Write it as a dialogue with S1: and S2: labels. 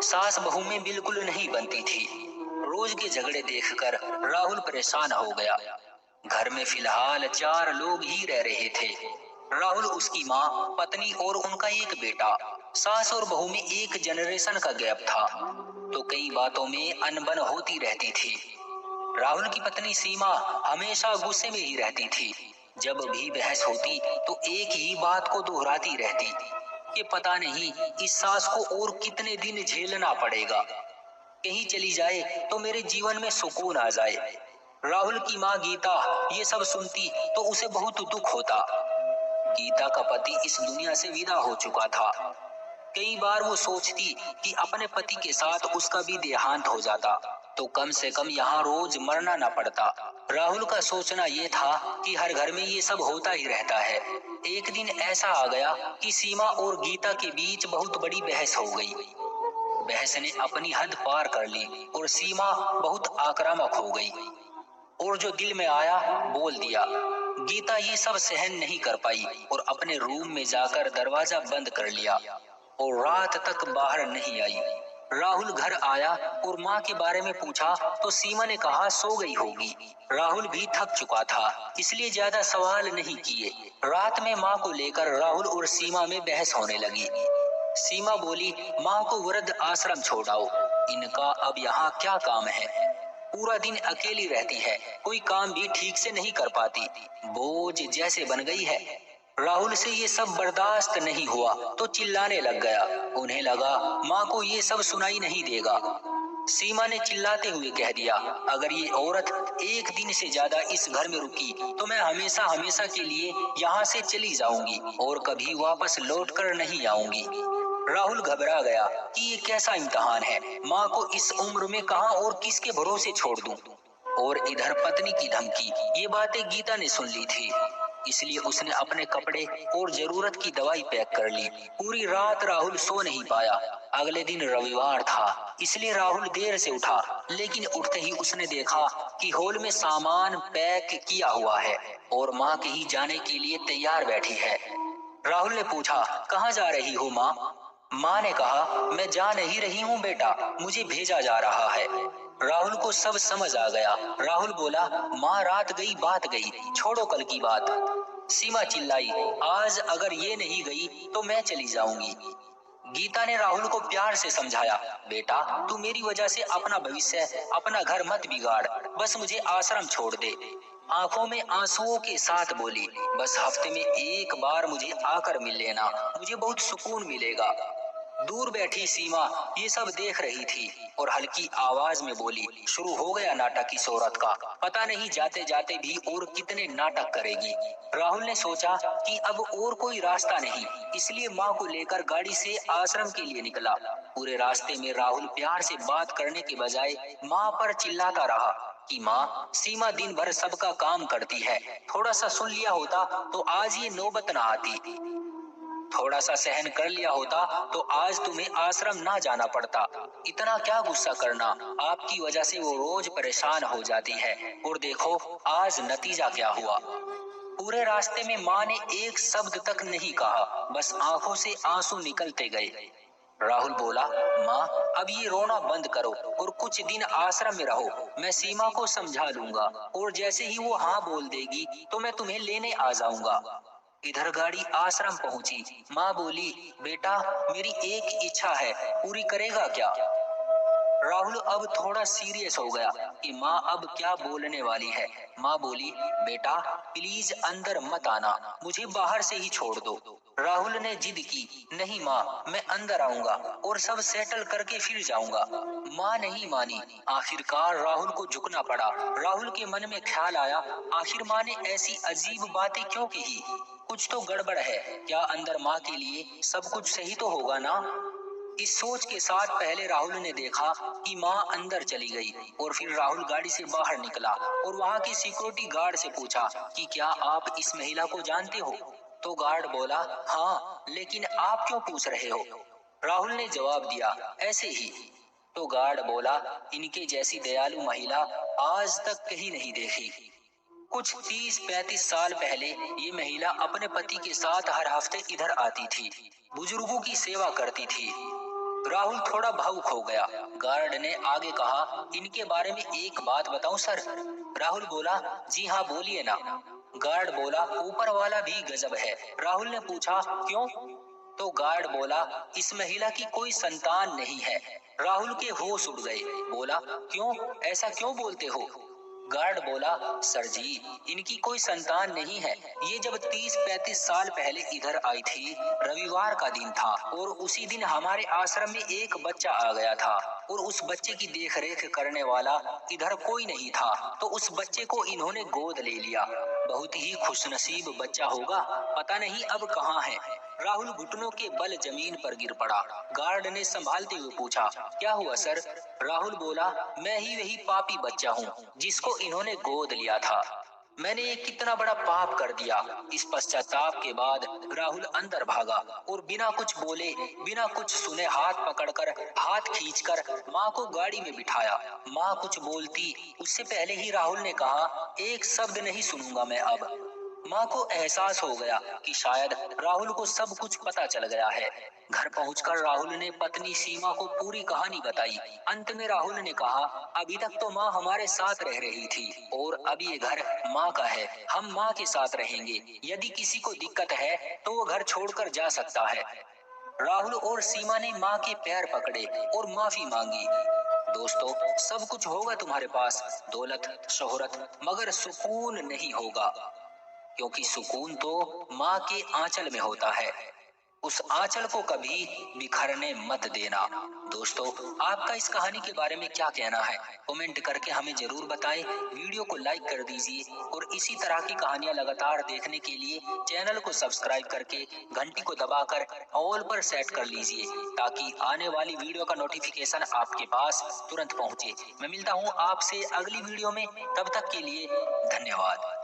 S1: सास बहू में बिल्कुल नहीं बनती थी। रोज के झगड़े देखकर राहुल परेशान हो गया। घर में फिलहाल 4 लोग ही रह रहे थे। राहुल, उसकी माँ, पत्नी और उनका एक बेटा। सास और बहू में एक जनरेशन का गैप था, तो कई बातों में अनबन होती रहती थी। राहुल की पत्नी सीमा हमेशा गुस्से में ही रहती थी। जब भी बहस होती तो एक ही बात को दोहराती रहती कि पता नहीं इस सास को और कितने दिन झेलना पड़ेगा। कहीं चली जाए तो मेरे जीवन में सुकून आ जाए। राहुल की माँ गीता ये सब सुनती तो उसे बहुत दुख होता। गीता का पति इस दुनिया से विदा हो चुका था। कई बार वो सोचती कि अपने पति के साथ उसका भी देहांत हो जाता तो कम से कम यहाँ रोज मरना न पड़ता। राहुल का सोचना ये था कि हर घर में ये सब होता ही रहता है। एक दिन ऐसा आ गया कि सीमा और गीता के बीच बहुत बड़ी बहस हो गई। बहस ने अपनी हद पार कर ली और सीमा बहुत आक्रामक हो गई और जो दिल में आया बोल दिया। गीता ये सब सहन नहीं कर पाई और अपने रूम में जाकर दरवाजा बंद कर लिया और रात तक बाहर नहीं आई। राहुल घर आया और माँ के बारे में पूछा तो सीमा ने कहा सो गई होगी। राहुल भी थक चुका था, इसलिए ज्यादा सवाल नहीं किए। रात में माँ को लेकर राहुल और सीमा में बहस होने लगी। सीमा बोली, माँ को वृद्ध आश्रम छोड़ाओ, इनका अब यहाँ क्या काम है। पूरा दिन अकेली रहती है, कोई काम भी ठीक से नहीं कर पाती, बोझ जैसे बन गई है। राहुल से ये सब बर्दाश्त नहीं हुआ तो चिल्लाने लग गया। उन्हें लगा माँ को ये सब सुनाई नहीं देगा। सीमा ने चिल्लाते हुए कह दिया, अगर ये औरत एक दिन से ज्यादा इस घर में रुकी तो मैं हमेशा हमेशा के लिए यहाँ से चली जाऊंगी और कभी वापस लौट कर नहीं आऊंगी। राहुल घबरा गया कि ये कैसा इम्तिहान है, माँ को इस उम्र में कहाँ और किसके भरोसे छोड़ दूं। और इधर पत्नी की धमकी, ये बातें गीता ने सुन ली थी, इसलिए उसने अपने कपड़े और जरूरत की दवाई पैक कर ली। पूरी रात राहुल सो नहीं पाया। अगले दिन रविवार था, इसलिए राहुल देर से उठा, लेकिन उठते ही उसने देखा कि हॉल में सामान पैक किया हुआ है और माँ कहीं जाने के लिए तैयार बैठी है। राहुल ने पूछा, कहाँ जा रही हो माँ? माँ ने कहा, मैं जा नहीं रही हूँ बेटा, मुझे भेजा जा रहा है। राहुल को सब समझ आ गया। राहुल बोला, माँ रात गई बात गई, छोड़ो कल की बात। सीमा चिल्लाई, आज अगर ये नहीं गई तो मैं चली जाऊंगी। गीता ने राहुल को प्यार से समझाया, बेटा तू मेरी वजह से अपना भविष्य, अपना घर मत बिगाड़, बस मुझे आश्रम छोड़ दे। आंखों में आंसुओं के साथ बोली, बस हफ्ते में एक बार मुझे आकर मिल लेना, मुझे बहुत सुकून मिलेगा। दूर बैठी सीमा ये सब देख रही थी और हल्की आवाज में बोली, शुरू हो गया नाटक इस औरत का, पता नहीं जाते जाते भी और कितने नाटक करेगी। राहुल ने सोचा कि अब और कोई रास्ता नहीं, इसलिए माँ को लेकर गाड़ी से आश्रम के लिए निकला। पूरे रास्ते में राहुल प्यार से बात करने के बजाय माँ पर चिल्लाता रहा कि माँ, सीमा दिन भर सबका काम करती है, थोड़ा सा सुन लिया होता तो आज ये नौबत ना आती, थोड़ा सा सहन कर लिया होता तो आज तुम्हें आश्रम ना जाना पड़ता। इतना क्या गुस्सा करना, आपकी वजह से वो रोज परेशान हो जाती है और देखो आज नतीजा क्या हुआ। पूरे रास्ते में माँ ने एक शब्द तक नहीं कहा, बस आंखों से आंसू निकलते गए। राहुल बोला, माँ अब ये रोना बंद करो और कुछ दिन आश्रम में रहो, मैं सीमा को समझा लूंगा और जैसे ही वो हाँ बोल देगी तो मैं तुम्हें लेने आ जाऊंगा। इधर गाड़ी आश्रम पहुंची। माँ बोली, बेटा मेरी एक इच्छा है, पूरी करेगा क्या? राहुल अब थोड़ा सीरियस हो गया कि माँ अब क्या बोलने वाली है। माँ बोली, बेटा प्लीज अंदर मत आना, मुझे बाहर से ही छोड़ दो। राहुल ने जिद की, नहीं माँ, मैं अंदर आऊंगा और सब सेटल करके फिर जाऊंगा। माँ नहीं मानी। आखिरकार राहुल को झुकना पड़ा। राहुल के मन में ख्याल आया, आखिर माँ ने ऐसी अजीब बातें क्यों कही? कुछ तो गड़बड़ है, क्या अंदर माँ के लिए सब कुछ सही तो होगा ना? इस सोच के साथ पहले राहुल ने देखा कि माँ अंदर चली गई और फिर राहुल गाड़ी से बाहर निकला और वहाँ के सिक्योरिटी गार्ड से पूछा कि क्या आप इस महिला को जानते हो? तो गार्ड बोला, हाँ, लेकिन आप क्यों पूछ रहे हो? राहुल ने जवाब दिया, ऐसे ही। तो गार्ड बोला, इनके जैसी दयालु महिला आज तक कहीं नहीं देखी। कुछ 30-35 साल पहले ये महिला अपने पति के साथ हर हफ्ते इधर आती थी, बुजुर्गों की सेवा करती थी। राहुल थोड़ा भावुक हो गया। गार्ड ने आगे कहा, इनके बारे में एक बात बताऊं सर? राहुल बोला, जी हाँ बोलिए ना। गार्ड बोला, ऊपर वाला भी गजब है। राहुल ने पूछा, क्यों? तो गार्ड बोला, इस महिला की कोई संतान नहीं है। राहुल के होश उड़ गए। बोला, क्यों, ऐसा क्यों बोलते हो? गार्ड बोला, सर जी, इनकी कोई संतान नहीं है। ये जब 30-35 साल पहले इधर आई थी, रविवार का दिन था और उसी दिन हमारे आश्रम में एक बच्चा आ गया था और उस बच्चे की देखरेख करने वाला इधर कोई नहीं था, तो उस बच्चे को इन्होंने गोद ले लिया। बहुत ही खुशनसीब बच्चा होगा, पता नहीं अब कहाँ है। राहुल घुटनों के बल जमीन पर गिर पड़ा। गार्ड ने संभालते हुए पूछा, क्या हुआ सर? राहुल बोला, मैं ही वही पापी बच्चा हूँ जिसको इन्होंने गोद लिया था। मैंने ये कितना बड़ा पाप कर दिया। इस पश्चाताप के बाद राहुल अंदर भागा और बिना कुछ बोले, बिना कुछ सुने हाथ खींचकर माँ को गाड़ी में बिठाया। माँ कुछ बोलती उससे पहले ही राहुल ने कहा, एक शब्द नहीं सुनूंगा मैं अब। माँ को एहसास हो गया कि शायद राहुल को सब कुछ पता चल गया है। घर पहुंचकर राहुल ने पत्नी सीमा को पूरी कहानी बताई। अंत में राहुल ने कहा, अभी तक तो माँ हमारे साथ रह रही थी और अब ये घर माँ का है। हम माँ के साथ रहेंगे। यदि किसी को दिक्कत है तो वो घर छोड़कर जा सकता है। राहुल और सीमा ने माँ के पैर पकड़े और माफी मांगी। दोस्तों, सब कुछ होगा तुम्हारे पास, दौलत, शोहरत, मगर सुकून नहीं होगा, क्योंकि सुकून तो माँ के आंचल में होता है। उस आंचल को कभी बिखरने मत देना। दोस्तों, आपका इस कहानी के बारे में क्या कहना है? कमेंट करके हमें जरूर बताएं। वीडियो को लाइक कर दीजिए और इसी तरह की कहानियां लगातार देखने के लिए चैनल को सब्सक्राइब करके घंटी को दबाकर ऑल पर सेट कर लीजिए, ताकि आने वाली वीडियो का नोटिफिकेशन आपके पास तुरंत पहुंचे। मैं मिलता हूं आपसे अगली वीडियो में, तब तक के लिए धन्यवाद।